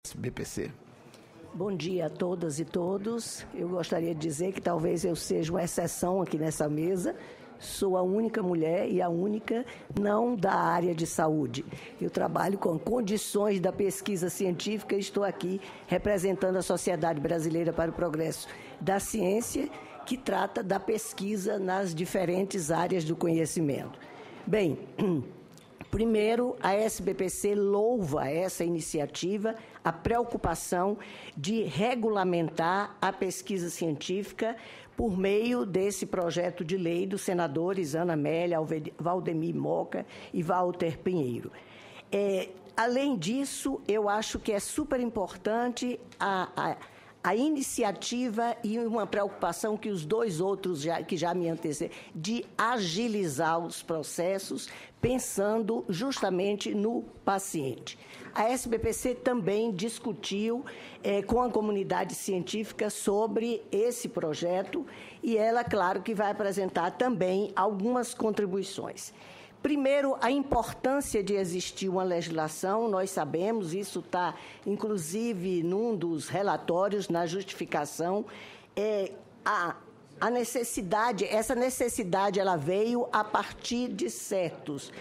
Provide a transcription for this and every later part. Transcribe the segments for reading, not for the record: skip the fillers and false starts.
SBPC. Bom dia a todas e todos. Eu gostaria de dizer que talvez eu seja uma exceção aqui nessa mesa. Sou a única mulher e a única não da área de saúde. Eu trabalho com condições da pesquisa científica e estou aqui representando a Sociedade Brasileira para o Progresso da Ciência, que trata da pesquisa nas diferentes áreas do conhecimento. Bem, primeiro, a SBPC louva essa iniciativa, a preocupação de regulamentar a pesquisa científica por meio desse projeto de lei dos senadores Ana Amélia, Valdemir Moca e Walter Pinheiro. Além disso, eu acho que é super importante a iniciativa e uma preocupação que os dois outros que já me antecederam, de agilizar os processos, pensando justamente no paciente. A SBPC também discutiu com a comunidade científica sobre esse projeto e ela, claro, que vai apresentar também algumas contribuições. Primeiro, a importância de existir uma legislação, nós sabemos, isso está, inclusive, num dos relatórios, na justificação, a necessidade, essa necessidade, ela veio a partir de certos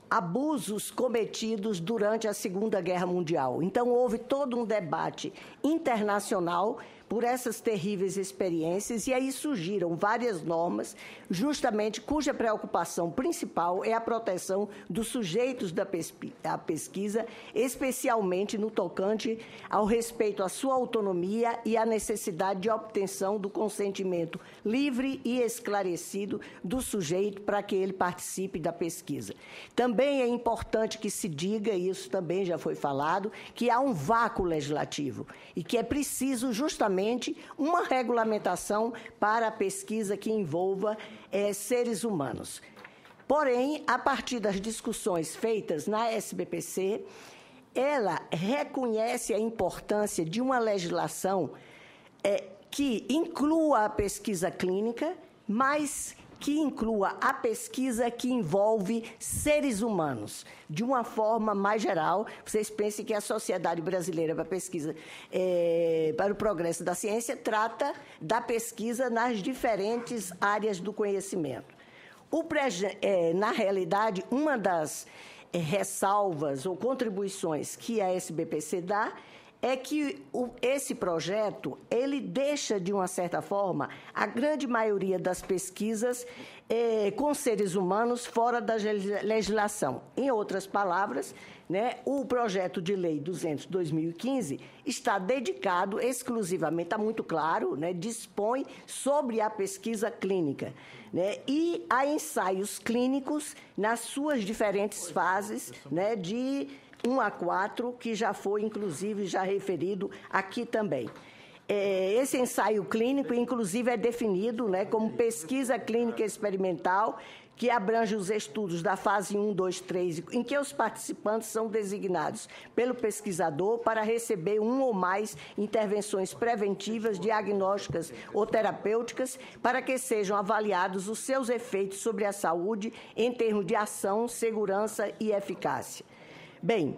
abusos cometidos durante a Segunda Guerra Mundial. Então, houve todo um debate internacional por essas terríveis experiências, e aí surgiram várias normas, justamente cuja preocupação principal é a proteção dos sujeitos da pesquisa, especialmente no tocante ao respeito à sua autonomia e à necessidade de obtenção do consentimento livre e esclarecido do sujeito para que ele participe da pesquisa. Também é importante que se diga, e isso também já foi falado, que há um vácuo legislativo e que é preciso justamente uma regulamentação para a pesquisa que envolva seres humanos. Porém, a partir das discussões feitas na SBPC, ela reconhece a importância de uma legislação que inclua a pesquisa clínica, mas que inclua a pesquisa que envolve seres humanos, de uma forma mais geral. Vocês pensem que a Sociedade Brasileira para a Pesquisa para o Progresso da Ciência trata da pesquisa nas diferentes áreas do conhecimento. Na realidade, uma das ressalvas ou contribuições que a SBPC dá é que esse projeto, ele deixa, de uma certa forma, a grande maioria das pesquisas com seres humanos fora da legislação. Em outras palavras, né, o projeto de lei 200/2015 está dedicado exclusivamente, está muito claro, né, dispõe sobre a pesquisa clínica, né, e a ensaios clínicos nas suas diferentes fases, né, de 1 a 4, que já foi, inclusive, já referido aqui também. Esse ensaio clínico, inclusive, é definido, né, como pesquisa clínica experimental, que abrange os estudos da fase 1, 2, 3, em que os participantes são designados pelo pesquisador para receber um ou mais intervenções preventivas, diagnósticas ou terapêuticas, para que sejam avaliados os seus efeitos sobre a saúde em termos de ação, segurança e eficácia. Bem,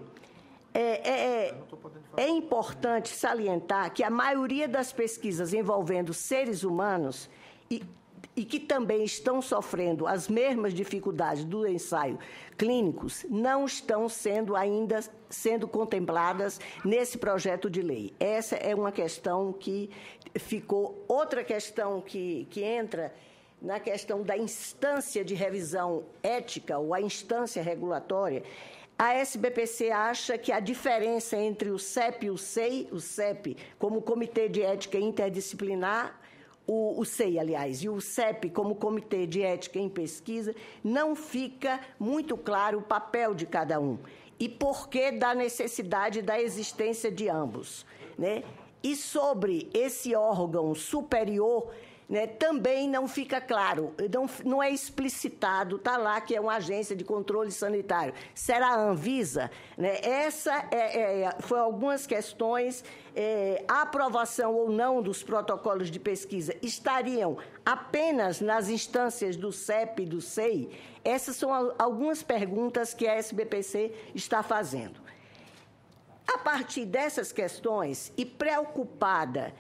é importante salientar que a maioria das pesquisas envolvendo seres humanos e que também estão sofrendo as mesmas dificuldades do ensaio clínicos não estão ainda sendo contempladas nesse projeto de lei. Essa é uma questão que ficou. Outra questão que entra na questão da instância de revisão ética ou a instância regulatória. A SBPC acha que a diferença entre o CEP e o SEI, o CEP como Comitê de Ética Interdisciplinar, o SEI, aliás, e o CEP como Comitê de Ética em Pesquisa, não fica muito claro o papel de cada um e por que da necessidade da existência de ambos, né? E sobre esse órgão superior, né, também não fica claro, não é explicitado, está lá que é uma agência de controle sanitário. Será a Anvisa? Né? Essa foi algumas questões. A aprovação ou não dos protocolos de pesquisa estariam apenas nas instâncias do CEP e do SEI? Essas são algumas perguntas que a SBPC está fazendo. A partir dessas questões e preocupada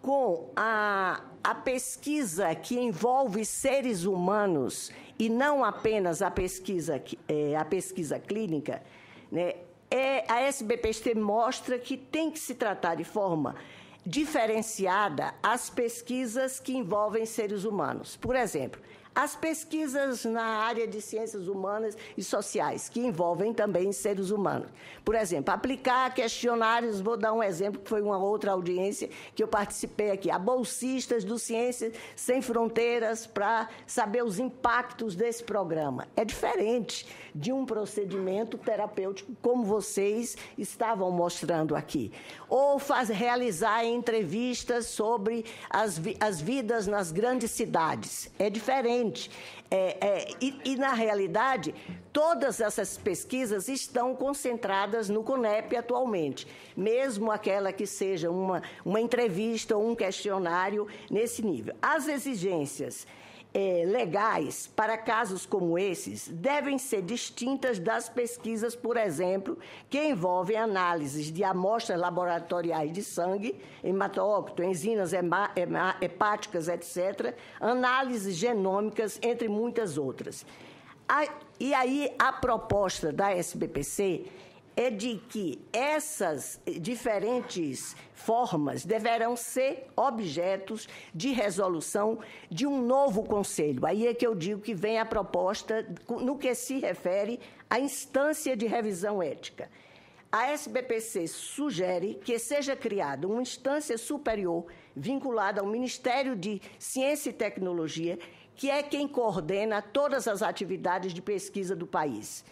com a pesquisa que envolve seres humanos e não apenas a pesquisa clínica, né, a SBPC mostra que tem que se tratar de forma diferenciada as pesquisas que envolvem seres humanos. Por exemplo, as pesquisas na área de ciências humanas e sociais, que envolvem também seres humanos. Por exemplo, aplicar questionários, vou dar um exemplo, que foi uma outra audiência que eu participei aqui, a bolsistas do Ciências Sem Fronteiras, para saber os impactos desse programa. É diferente de um procedimento terapêutico, como vocês estavam mostrando aqui. Ou realizar entrevistas sobre as vidas nas grandes cidades. É diferente. E, na realidade, todas essas pesquisas estão concentradas no CONEP atualmente, mesmo aquela que seja uma entrevista ou um questionário nesse nível. As exigências legais para casos como esses devem ser distintas das pesquisas, por exemplo, que envolvem análises de amostras laboratoriais de sangue, hematócrito, enzimas hepáticas, etc., análises genômicas, entre muitas outras. E aí a proposta da SBPC é de que essas diferentes formas deverão ser objetos de resolução de um novo conselho. Aí é que eu digo que vem a proposta no que se refere à instância de revisão ética. A SBPC sugere que seja criada uma instância superior vinculada ao Ministério de Ciência e Tecnologia, que é quem coordena todas as atividades de pesquisa do país.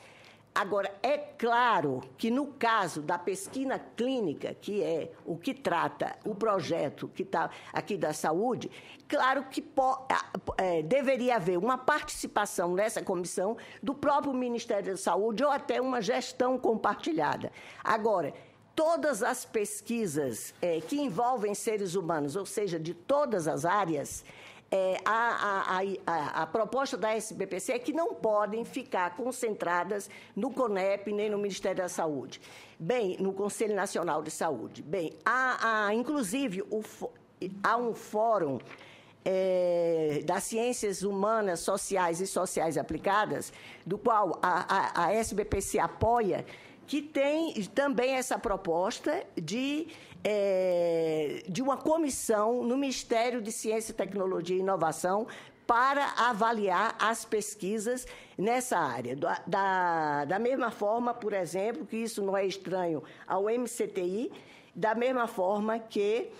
Agora, é claro que no caso da pesquisa clínica, que é o que trata o projeto que está aqui da saúde, claro que deveria haver uma participação nessa comissão do próprio Ministério da Saúde ou até uma gestão compartilhada. Agora, todas as pesquisas que envolvem seres humanos, ou seja, de todas as áreas, a proposta da SBPC é que não podem ficar concentradas no CONEP nem no Ministério da Saúde, bem, no Conselho Nacional de Saúde. Bem, inclusive, há um fórum das ciências humanas, sociais e sociais aplicadas, do qual a SBPC apoia, que tem também essa proposta de uma comissão no Ministério de Ciência, Tecnologia e Inovação para avaliar as pesquisas nessa área. Da mesma forma, por exemplo, que isso não é estranho ao MCTI, da mesma forma que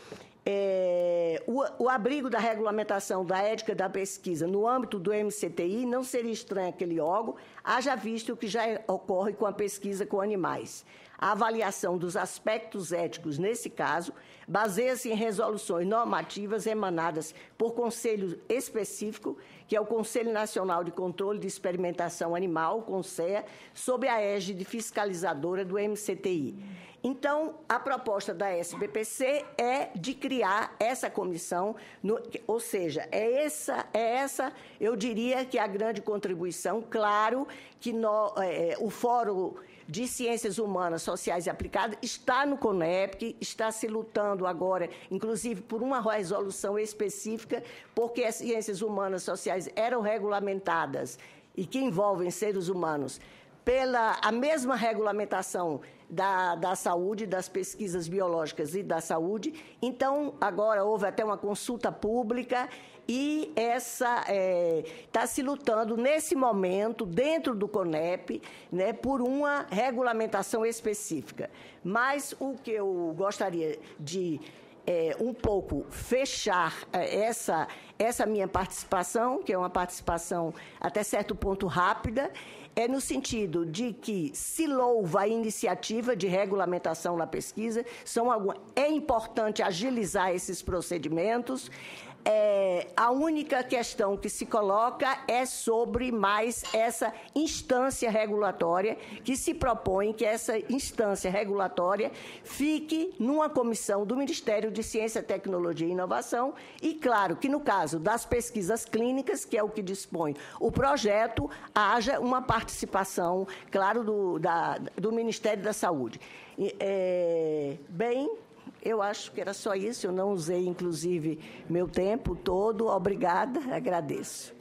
o abrigo da regulamentação da ética da pesquisa no âmbito do MCTI não seria estranho àquele órgão, haja visto o que já ocorre com a pesquisa com animais. A avaliação dos aspectos éticos, nesse caso, baseia-se em resoluções normativas emanadas por conselho específico, que é o Conselho Nacional de Controle de Experimentação Animal, CONSEA, sob a égide fiscalizadora do MCTI. Então, a proposta da SBPC é de criar essa comissão, ou seja, eu diria que a grande contribuição, claro que o Fórum de Ciências Humanas, Sociais e Aplicadas está no CONEP, está se lutando agora, inclusive, por uma resolução específica, porque as ciências humanas sociais eram regulamentadas e que envolvem seres humanos pela a mesma regulamentação da saúde, das pesquisas biológicas e da saúde. Então, agora houve até uma consulta pública e está se lutando, nesse momento, dentro do CONEP, né, por uma regulamentação específica. Mas o que eu gostaria de um pouco fechar essa minha participação, que é uma participação até certo ponto rápida, no sentido de que se louva a iniciativa de regulamentação na pesquisa, é importante agilizar esses procedimentos, A única questão que se coloca é sobre mais essa instância regulatória, que se propõe que essa instância regulatória fique numa comissão do Ministério de Ciência, Tecnologia e Inovação e, claro, que no caso das pesquisas clínicas, que é o que dispõe o projeto, haja uma participação, claro, do Ministério da Saúde. Bem, eu acho que era só isso, eu não usei, inclusive, meu tempo todo. Obrigada, agradeço.